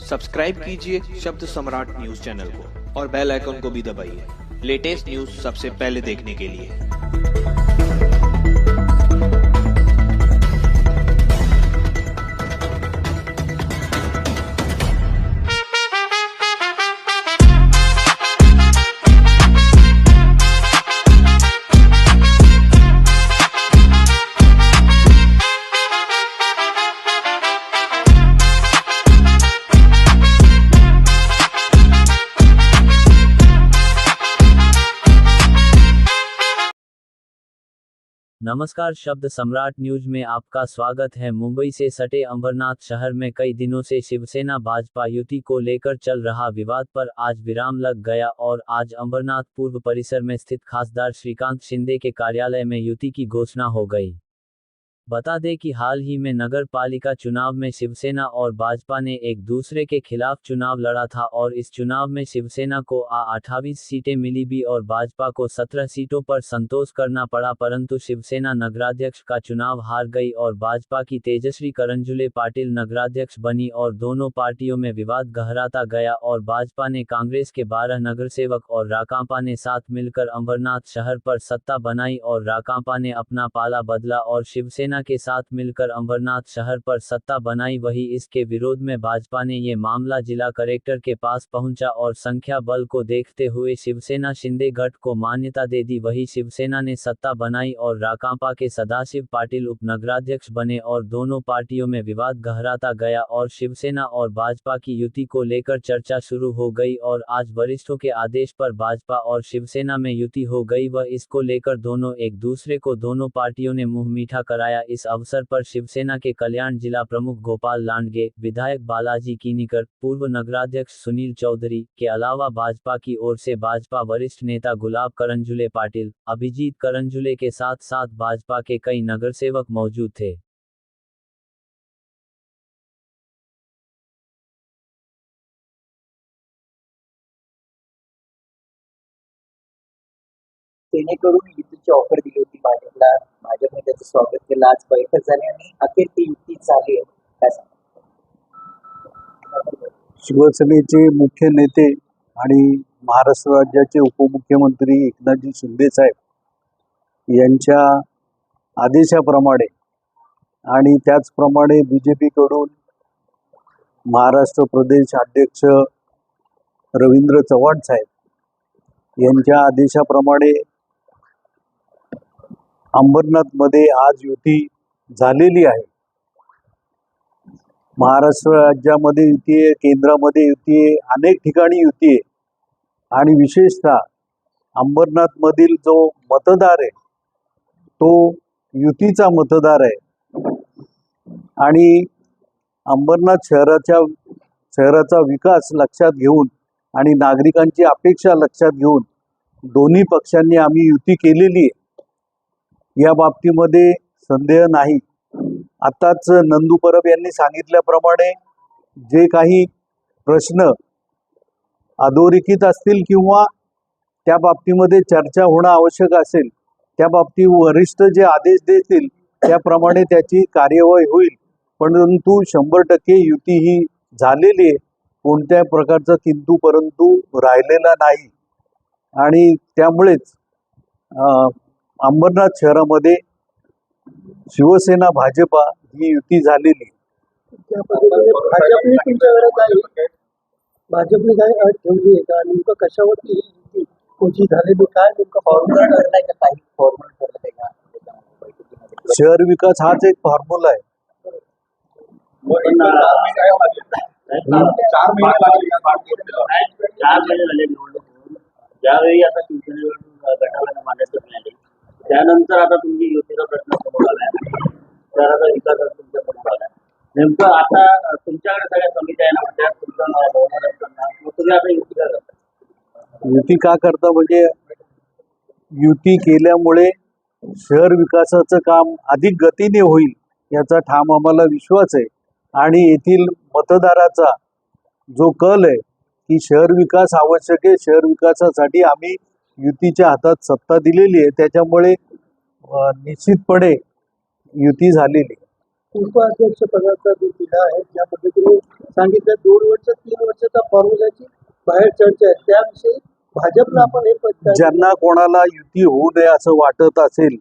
Subscribe कीजिए शब्द सम्राट news channel को और बेल आइकन को भी दबाइए लेटेस्ट न्यूज सबसे पहले देखने के लिए। नमस्कार, शब्द सम्राट न्यूज में आपका स्वागत है। मुंबई से सटे अंबरनाथ शहर में कई दिनों से शिवसेना भाजपा युति को लेकर चल रहा विवाद पर आज विराम लग गया और आज अंबरनाथ पूर्व परिसर में स्थित खासदार श्रीकांत शिंदे के कार्यालय में युति की घोषणा हो गई। बता दें कि हाल ही में नगर पालिका चुनाव में शिवसेना और भाजपा ने एक दूसरे के खिलाफ चुनाव लड़ा था और इस चुनाव में शिवसेना को 28 सीटें मिली भी और भाजपा को 17 सीटों पर संतोष करना पड़ा, परंतु शिवसेना नगराध्यक्ष का चुनाव हार गई और भाजपा की तेजश्री करंजुले पाटिल नगराध्यक्ष बनी और दोनों पार्टियों में विवाद गहराता गया और भाजपा ने कांग्रेस के 12 नगरसेवक और राकांपा ने साथ मिलकर अंबरनाथ शहर पर सत्ता बनाई और राकांपा ने अपना पाला बदला और शिवसेना के साथ मिलकर अंबरनाथ शहर पर सत्ता बनाई। वही इसके विरोध में भाजपा ने ये मामला जिला कलेक्टर के पास पहुंचा और संख्या बल को देखते हुए शिवसेना शिंदे गठ को मान्यता दे दी। वही शिवसेना ने सत्ता बनाई और राकांपा के सदाशिव पाटिल उप नगराध्यक्ष बने और दोनों पार्टियों में विवाद गहराता गया और शिवसेना और भाजपा की युति को लेकर चर्चा शुरू हो गई और आज वरिष्ठों के आदेश पर भाजपा और शिवसेना में युति हो गई व इसको लेकर दोनों एक दूसरे को दोनों पार्टियों ने मुंह मीठा कराया। इस अवसर पर शिवसेना के कल्याण जिला प्रमुख गोपाल लांडगे, विधायक बालाजी कीनीकर, पूर्व नगराध्यक्ष सुनील चौधरी के अलावा भाजपा की ओर से भाजपा वरिष्ठ नेता गुलाब करंजुले पाटिल, अभिजीत करंजुले के साथ साथ भाजपा के कई नगरसेवक मौजूद थे। सेनेकडून युतीची ऑफर दिली होती भाजपला, भाजपने त्याचं स्वागत केलं। आज बैठक झाली आणि अखेर ती युती झाली आहे, काय सांगता? शिवसेनेचे मुख्य नेते आणि महाराष्ट्र राज्याचे उपमुख्यमंत्री एकनाथजी शिंदे साहेब यांच्या आदेशाप्रमाणे आणि त्याचप्रमाणे बीजेपीकडून महाराष्ट्र प्रदेश अध्यक्ष रवींद्र चव्हाण साहेब यांच्या आदेशाप्रमाणे अंबरनाथमध्ये आज युती झालेली आहे। महाराष्ट्र राज्यामध्ये युती आहे, केंद्रामध्ये युती आहे, अनेक ठिकाणी युती आहे आणि विशेषतः अंबरनाथमधील जो मतदार आहे तो युतीचा मतदार आहे आणि अंबरनाथ शहराचा विकास लक्षात घेऊन आणि नागरिकांची अपेक्षा लक्षात घेऊन दोन्ही पक्षांनी आम्ही युती केलेली आहे, या बाबतीमध्ये संदेह नाही। आताच नंदू परब यांनी सांगितल्याप्रमाणे जे काही प्रश्न अधोरेखित असतील किंवा त्या बाबतीमध्ये चर्चा होणं आवश्यक असेल त्या बाबतीत वरिष्ठ जे आदेश देतील त्याप्रमाणे त्याची कार्यवाही होईल, परंतु 100% युती ही झालेली आहे, कोणत्याही प्रकारचा किंतु परंतु राहिलेला नाही आणि त्यामुळेच अंबरनाथ शहरामध्ये शिवसेना भाजपा ही युती झालेली। भाजपने काय ठेवली आहे का, नेमकं कशावरती ही युती कोणती झालेली, काय नेमकं फॉर्म्युला ठरलाय का, काही फॉर्म्युला ठरलाय का? शहर विकास हाच एक फॉर्म्युला आहे। 4 महिने झाले निवडणूक होऊन, ज्यावेळी आता शिवसेनेकडून गटाला मान्यता मिळाली त्यानंतर आता तुमची युतीचा प्रश्न समोर आलाय, शहराचा विकास तुमच्या समोर आलाय। नेमकं आता तुमच्याकडे सगळ्या समित्या आहे ना, तुमचं बहुमत असताना मग तुम्ही आता युती का करता? युती का करता म्हणजे युती केल्यामुळे शहर विकासाचं काम अधिक गतीने होईल याचा ठाम आम्हाला विश्वास आहे आणि येथील मतदाराचा जो कल आहे की शहर विकास आवश्यक आहे, शहर विकासासाठी आम्ही युतीच्या हातात सत्ता दिलेली आहे, त्याच्यामुळे निश्चितपणे युती झालेली। उपाध्यक्ष पदाचा जो तिढा आहे ज्या पद्धतीने सांगितलं 2 वर्ष 3 वर्षाचा फॉर्म्युल्याची बाहेर चर्चा आहे त्याविषयी भाजपला आपण हे पद काय ज्यांना कोणाला युती होऊ नये असं वाटत असेल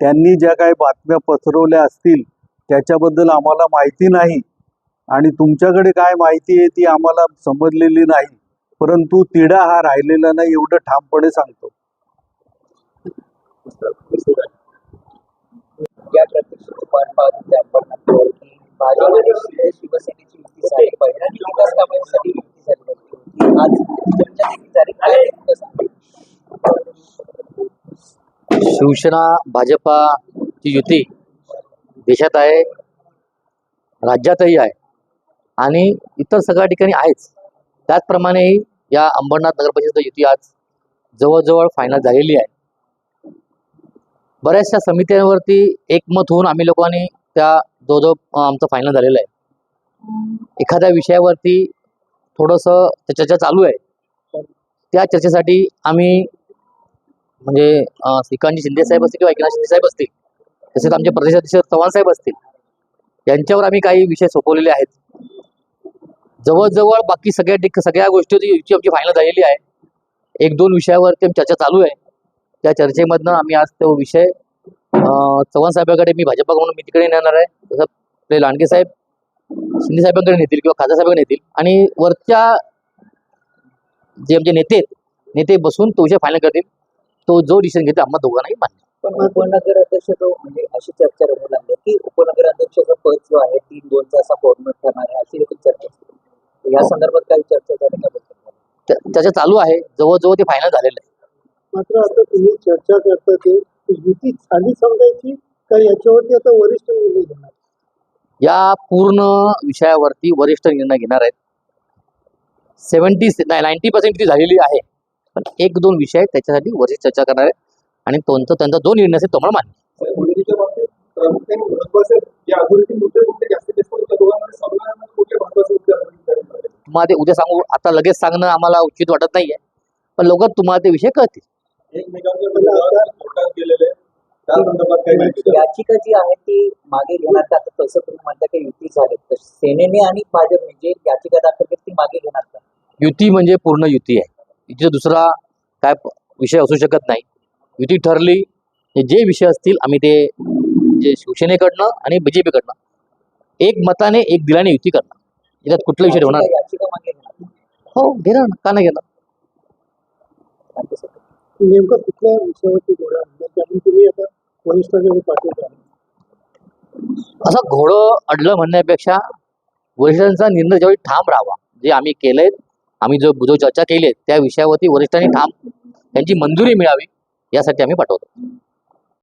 त्यांनी ज्या काही बातम्या पसरवल्या असतील त्याच्याबद्दल आम्हाला माहिती नाही आणि तुमच्याकडे काय माहिती आहे ती आम्हाला समजलेली नाही, परंतु तिढा हा राहिलेला नाही एवढं ठामपणे सांगतो. या प्रत्यक्षाची पाठ पाहत होते आपण की भाजप आणि शिवसेनेची युती झाली पाहिजे आणि विकास कामांसाठी युती झाली पाहिजे. आज तुमच्या युती झाली काय नेमकं सांगा? शिवसेना भाजपाची युती देशात आहे, राज्यातही आहे आणि इतर सगळ्या ठिकाणी आहेच. त्याचप्रमाणे या अंबरनाथ नगरपरिषद युती आज जवळजवळ फायनल झालेली आहे. बऱ्याचशा समित्यांवरती एकमत होऊन आम्ही लोकांनी त्या जवळजवळ आमचं फायनल झालेलं आहे. एखाद्या विषयावरती थोडंसं चर्चा चालू आहे, त्या चर्चेसाठी आम्ही म्हणजे श्रीकांतजी शिंदे साहेब असतील किंवा एकनाथ शिंदे साहेब असतील, तसेच आमचे प्रदेशाध्यक्ष चव्हाण साहेब असतील, यांच्यावर आम्ही काही विषय सोपवलेले आहेत. जवळजवळ बाकी सगळ्या गोष्टी युती आमची फायनल झालेली आहे. 1-2 विषयावरती चर्चा चालू आहे. त्या चर्चेमधनं आम्ही आज तो विषय चव्हाण साहेबांकडे, मी भाजपाकडून मी तिकडे नेणार आहे, तसं आपले लांडगे साहेब शिंदे साहेबांकडे नेतील किंवा खासदार साहेबांकडे नेतील आणि वरच्या जे आमचे नेते बसून तो विषय फायनल करतील. तो जो डिसिजन घेतील आम्हाला दोघांनाही मान्य. पण उपनगर अध्यक्ष जो म्हणजे अशी चर्चा रंगू लागली की उपनगर अध्यक्षाचा पद जो आहे 3-2चा असा फॉर्मेट करणार आहे अशी देखील चर्चा असते. या संदर्भात काही चर्चा झाली त्याबद्दल? त्याच्या चालू आहे, जवळजवळ ते फायनल झालेलं आहे. मात्र आता तुम्ही चर्चा करता ते युती झाली समजायची का याच्यावरती आता वरिष्ठ निर्णय घेणार? या पूर्ण विषयावरती वरिष्ठ निर्णय घेणार आहेत. 90% युती झालेली आहे, पण 1-2 विषय त्याच्यासाठी वरिष्ठ चर्चा करणार आहेत आणि त्यांचा जो निर्णय असेल तो मला मान्य. तुम्हाला ते उद्या सांगू, आता लगेच सांगणं आम्हाला उचित वाटत नाहीये, पण लवकर तुम्हाला ते विषय कळतील. याचिका जी आहे ती मागे घेणार का? आता तसं तुम्ही म्हणता की युती झाली तर सेनेने आणि भाजपने जे याचिका दाखल केली ती मागे घेणार का? युती म्हणजे पूर्ण युती आहे. युतीचा दुसरा काय विषय असू शकत नाही. युती ठरली, जे विषय असतील आम्ही ते जे शिवसेनेकडनं आणि बीजेपीकडनं एक मताने एक दिलाने युती करणार. याच्यात कुठला विषय ठेवणार? याचिका मागे घेणार? हो, घेणार ना, का नाही घेणार? नेमकं कुठल्या विषयावरती घोडा त्यामुळे तुम्ही आता वरिष्ठांकडे पाठवता? असं घोडं अडलं म्हणण्यापेक्षा वरिष्ठांचा निर्णय ज्यावेळी ठाम राहावा. जे आम्ही केलंय, आम्ही जो चर्चा केली आहे त्या विषयावरती वरिष्ठांनी ठाम त्यांची मंजुरी मिळावी यासाठी आम्ही पाठवतो.